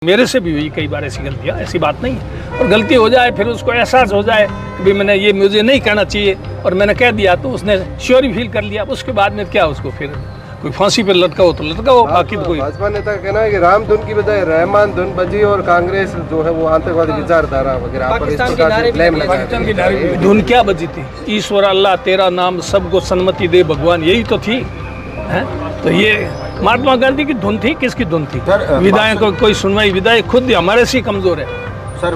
मेरे से भी हुई कई बार ऐसी गलतियाँ, ऐसी बात नहीं है। और गलती हो जाए फिर उसको एहसास हो जाए कि भाई मैंने ये मुझे नहीं करना चाहिए और मैंने कह दिया तो उसने श्योर फील कर लिया, उसके बाद में क्या उसको फिर कोई फांसी पर लटकाओ तो लटकाओ, बाकी तो कोई। भाजपा नेता का कहना है कि राम धुन की बजाय रहमान धुन बजी और कांग्रेस जो है वो आतंकवादी विचारधारा वगैरह पर इस प्रकार से ब्लेम लगा रही है। धुन क्या बजी थी? ईश्वर अल्लाह तेरा नाम सबको सन्मति दे भगवान, यही तो थी है? तो ये महात्मा गांधी की धुन थी, किसकी धुन थी? विधायक को कोई सुनवाई, विधायक खुद हमारे से कमजोर है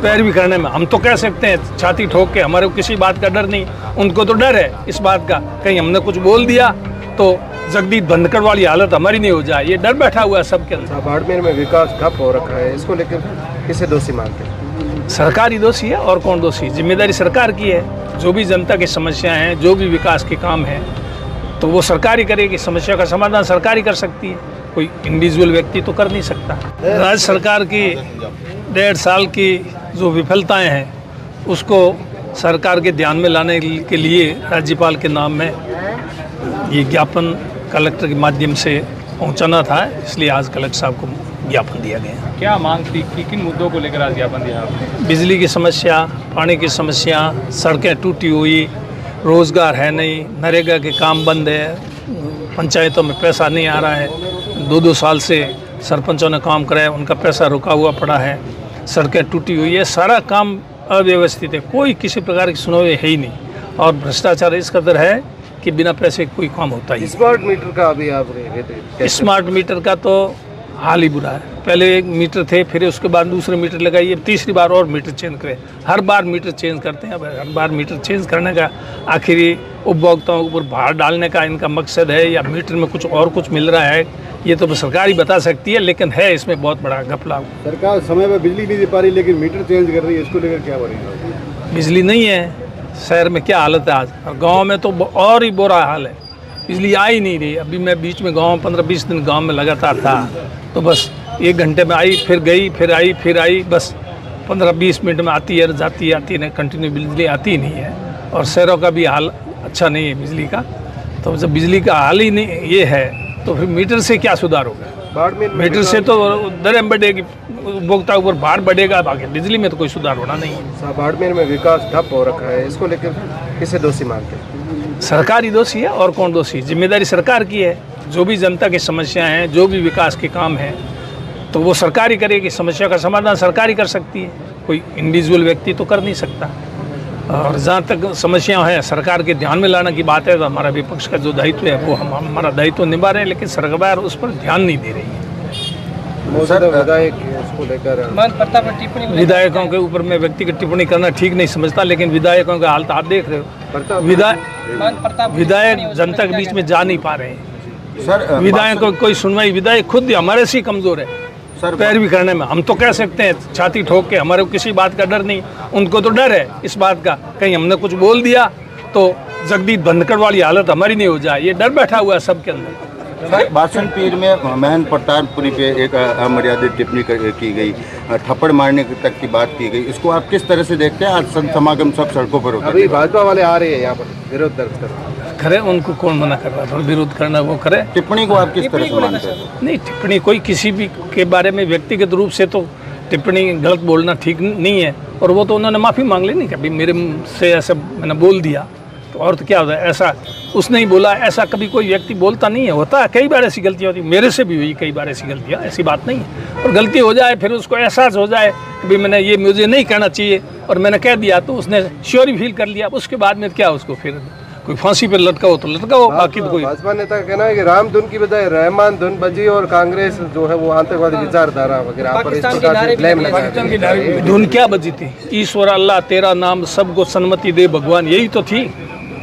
पैरवी करने में। हम तो कह सकते हैं छाती ठोक के, हमारे को किसी बात का डर नहीं, उनको तो डर है इस बात का कहीं हमने कुछ बोल दिया तो जगदीश धनखड़ वाली हालत हमारी नहीं हो जाए, ये डर बैठा हुआ है सबके अंदर। बाड़मेर में विकास ठप हो रखा है, इसको लेकर किसे दोषी मानते हैं? सरकार ही दोषी है और कौन दोषी? जिम्मेदारी सरकार की है। जो भी जनता की समस्या हैं, जो भी विकास के काम हैं तो वो सरकार ही करेगी, समस्या का समाधान सरकार ही कर सकती है, कोई इंडिविजुअल व्यक्ति तो कर नहीं सकता। राज्य सरकार की 1.5 साल की जो विफलताएं हैं उसको सरकार के ध्यान में लाने के लिए राज्यपाल के नाम में ये ज्ञापन कलेक्टर के माध्यम से पहुंचाना था, इसलिए आज कलेक्टर साहब को ज्ञापन दिया गया। क्या मांग थी, किन मुद्दों को लेकर आज ज्ञापन दिया आपने? बिजली की समस्या, पानी की समस्या, सड़कें टूटी हुई, रोज़गार है नहीं, नरेगा के काम बंद है, पंचायतों में पैसा नहीं आ रहा है, 2-2 साल से सरपंचों ने काम कराया, उनका पैसा रुका हुआ पड़ा है, सड़कें टूटी हुई है, सारा काम अव्यवस्थित है, कोई किसी प्रकार की सुनवाई है ही नहीं और भ्रष्टाचार इस कदर है कि बिना पैसे कोई काम होता ही। स्मार्ट मीटर का अभी आप स्मार्ट मीटर का तो हाल ही बुरा है। पहले एक मीटर थे, फिर उसके बाद दूसरे मीटर लगाइए, तीसरी बार और मीटर चेंज करें, हर बार मीटर चेंज करते हैं। अब हर बार मीटर चेंज करने का आखिरी उपभोक्ताओं के ऊपर भार डालने का इनका मकसद है या मीटर में कुछ और कुछ मिल रहा है, ये तो सरकार ही बता सकती है, लेकिन है इसमें बहुत बड़ा घपला। सरकार समय पर बिजली नहीं दे पा रही लेकिन मीटर चेंज कर रही है, इसको लेकर क्या बोलेंगे? बिजली नहीं है शहर में, क्या हालत है आज, और गाँव में तो और ही बुरा हाल है, बिजली आ ही नहीं रही। अभी मैं बीच में गाँव 15-20 दिन गाँव में लगातार था तो बस 1 घंटे में आई, फिर गई, फिर आई, फिर आई, बस 15-20 मिनट में आती है, जाती है, आती है, कंटिन्यू बिजली आती ही नहीं है। और शहरों का भी हाल अच्छा नहीं है बिजली का, तो जब बिजली का हाल ही नहीं ये है तो फिर मीटर से क्या सुधार होगा? मीटर से तो दरें बढ़ेगी, उपभोक्ता ऊपर भार बढ़ेगा, बाकी बिजली में तो कोई सुधार होना नहीं है। बाड़मेर में विकास ठप हो रखा है, इसको लेकर किसे दोषी मानते हैं? सरकार ही दोषी है और कौन दोषी? जिम्मेदारी सरकार की है। जो भी जनता की समस्या हैं, जो भी विकास के काम हैं तो वो सरकार ही करेगी, समस्या का समाधान सरकार ही कर सकती है, कोई इंडिविजुअल व्यक्ति तो कर नहीं सकता। और जहाँ तक समस्याएं हैं सरकार के ध्यान में लाने की बात है तो हमारा विपक्ष का जो दायित्व है वो हम हमारा दायित्व निभा रहे हैं, लेकिन सरकार उस पर ध्यान नहीं दे रही है। विधायकों के ऊपर मैं व्यक्तिगत टिप्पणी करना ठीक नहीं समझता, लेकिन विधायकों का हाल तो आप देख रहे हो, विधायक जनता के बीच में जा नहीं पा रहे हैं। विधायकों की कोई सुनवाई, विधायक खुद हमारे से कमजोर है पैरवी करने में। हम तो कह सकते हैं छाती ठोक के, हमारे को किसी बात का डर नहीं, उनको तो डर है इस बात का कहीं हमने कुछ बोल दिया तो जगदीश धनखड़ वाली हालत हमारी नहीं हो जाए, ये डर बैठा हुआ है सबके अंदर। बासन पीर में महन प्रतापपुरी पे एक अमर्यादित टिप्पणी की गई, थप्पड़ मारने तक की बात की गई, इसको आप किस तरह से देखते हैं? आज संत समागम सब सड़कों पर होता है, अभी भाजपा वाले आ रहे हैं यहाँ पर विरोध दर्ज कर करे, उनको कौन मना कर रहा था विरोध करना? वो करे। टिप्पणी को आप किस तरह से मानते हैं? नहीं, टिप्पणी कोई किसी भी के बारे में व्यक्तिगत रूप से तो टिप्पणी गलत बोलना ठीक नहीं है, और वो तो उन्होंने माफ़ी मांग ली नहीं कि अभी मेरे से ऐसा मैंने बोल दिया तो और तो क्या होता है, ऐसा उसने ही बोला, ऐसा कभी कोई व्यक्ति बोलता नहीं है। होता है कई बार ऐसी गलतियाँ होती, मेरे से भी हुई कई बार ऐसी गलतियाँ, ऐसी बात नहीं है। और गलती हो जाए फिर उसको एहसास हो जाए कि भाई मैंने ये मुझे नहीं करना चाहिए और मैंने कह दिया तो उसने श्योर फील कर लिया, उसके बाद में क्या उसको फिर कोई फांसी पर लटकाओ तो लटकाओ, बाकी तो कोई। भाजपा नेता का कहना है कि राम धुन की बजाय रहमान धुन बजी और कांग्रेस जो है वो आतंकवादी विचारधारा वगैरह पर इस प्रकार से ब्लेम लगा रही है। धुन क्या बजी थी? ईश्वर अल्लाह तेरा नाम सबको सन्मति दे भगवान, यही तो थी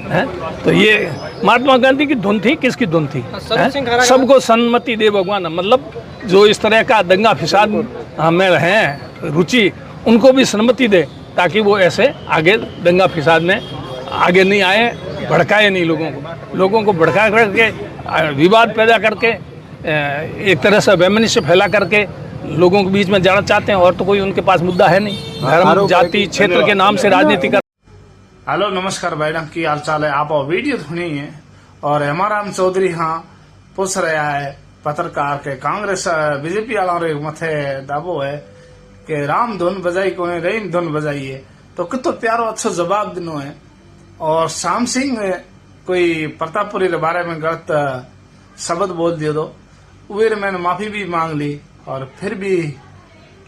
है? तो ये महात्मा गांधी की धुन थी, किसकी धुन थी? सबको सन्मति दे भगवान, मतलब जो इस तरह का दंगा फिसाद में हैं रुचि, उनको भी सन्मति दे ताकि वो ऐसे आगे दंगा फिसाद में आगे नहीं आए, भड़काए नहीं लोगों को भड़का करके विवाद पैदा करके एक तरह से वैमनस्य फैला करके लोगों के बीच में जाना चाहते हैं, और तो कोई उनके पास मुद्दा है नहीं, धर्म जाति क्षेत्र के नाम से राजनीति कर। हेलो नमस्कार मैडम की हाल चाल है, आप वीडियो सुनी है और हेमाराम चौधरी हाँ पूछ रहा है पत्रकार के कांग्रेस बीजेपी वालों रे मथे दाबो है कि राम धुन बजाई को रहीम धुन बजाइए, तो कितो प्यारो अच्छो जवाब दिनो है। और श्याम सिंह कोई प्रतापपुरी के बारे में गलत शब्द बोल दियो तो वे मैंने माफी भी मांग ली, और फिर भी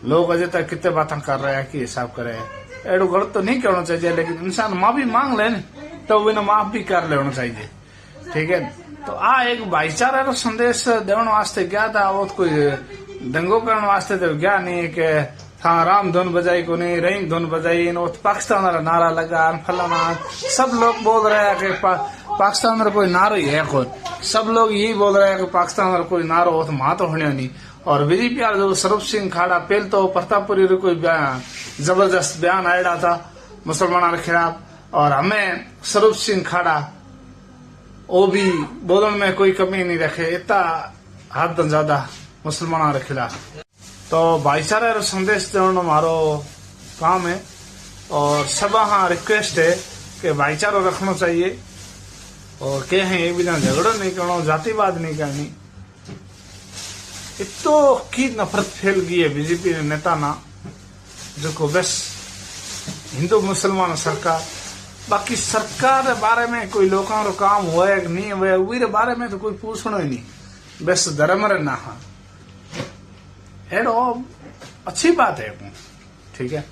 लोग अजय तक कितने बातें कर रहे हैं कि हिसाब करे। एडो गलत तो नहीं करना चाहिए, लेकिन इंसान माफी मांग ले तो उन्हें माफ भी कर लेना चाहिए, ठीक है। तो आ एक भाईचारा रो संदेश देने वास्ते गया था, वो कोई दंगो करने वास्ते तो गया नहीं कि हाँ राम धुन बजाई को नहीं रहीम धुन बजाई, पाकिस्तान वाला नारा लगा फलाना। सब लोग बोल रहे हैं कि पाकिस्तान में कोई नारा ही है, खुद सब लोग यही बोल रहे हैं कि पाकिस्तान में कोई नारा हो तो मां तो होने नहीं। और बीजेपी जो स्वरूप सिंह खाड़ा पहले तो प्रतापपुरी कोई जबरदस्त बयान आया था मुसलमानों के खिलाफ, और हमें स्वरूप सिंह खाड़ा वो भी बोलने में कोई कमी नहीं रखे, इतना हद ज्यादा मुसलमानों के खिलाफ। तो भाईचारा रो संदेश देना मारो काम है, और सब हाँ रिक्वेस्ट है कि भाईचारा रखना चाहिए, और क्या है एक बिना झगड़ा नहीं करना, जातिवाद नहीं करनी। इतो की नफरत फैल गई है बीजेपी ने नेता ना, जो को बस हिंदू मुसलमान सरकार, बाकी सरकार के बारे में कोई लोगों का काम हुआ है कि नहीं हुआ वे बारे में तो कोई पूछना ही नहीं, बस धर्म रे ना। एडो अच्छी बात है, ठीक है।